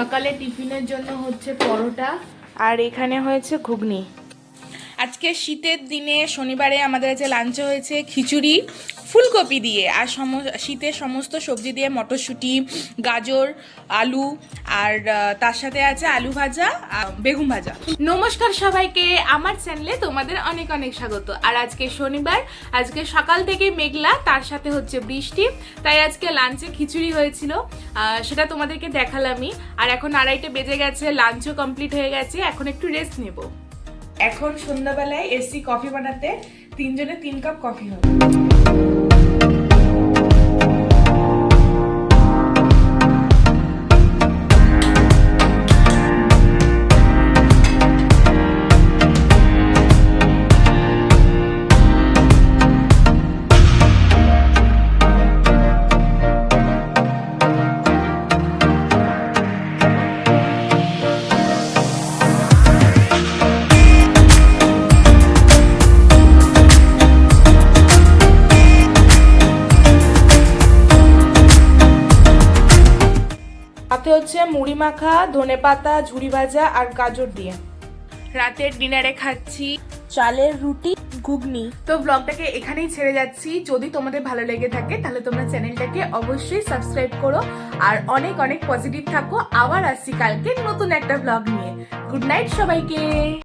সকালে টিফিনের জন্য হচ্ছে পরোটা আর এখানে হয়েছে ঘুগনি। আজকে শীতের দিনে শনিবারে আমাদের কাছে লাঞ্চে হয়েছে খিচুড়ি ফুলকপি দিয়ে আর শীতের সমস্ত সবজি দিয়ে মটরশুঁটি, গাজর, আলু আর তার সাথে আছে আলু ভাজা, বেগুন ভাজা। নমস্কার সবাইকে, আমার চ্যানেলে তোমাদের অনেক অনেক স্বাগত। আর আজকে শনিবার, আজকে সকাল থেকে মেঘলা, তার সাথে হচ্ছে বৃষ্টি, তাই আজকে লাঞ্চে খিচুড়ি হয়েছিল, সেটা তোমাদেরকে দেখালামই। আর এখন 2:30 বেজে গেছে, লাঞ্চও কমপ্লিট হয়ে গেছে, এখন একটু রেস্ট নেব। এখন সন্ধ্যাবেলায় এসি কফি বানাতে, 3 জনে 3 কাপ কফি হবে। সাথে হচ্ছে মুড়ি মাখা, ধনেপাতা, ঝুরি ভাজা আর গাজর দিয়ে। রাতের ডিনারে খাচ্ছি চালের রুটি, ঘুগনি। তো ব্লগটাকে এখানেই ছেড়ে যাচ্ছি। যদি তোমাদের ভালো লেগে থাকে তাহলে তোমরা চ্যানেলটাকে অবশ্যই সাবস্ক্রাইব করো আর অনেক অনেক পজিটিভ থাকো। আবার আসছি কালকে নতুন একটা ব্লগ নিয়ে। গুড নাইট সবাইকে।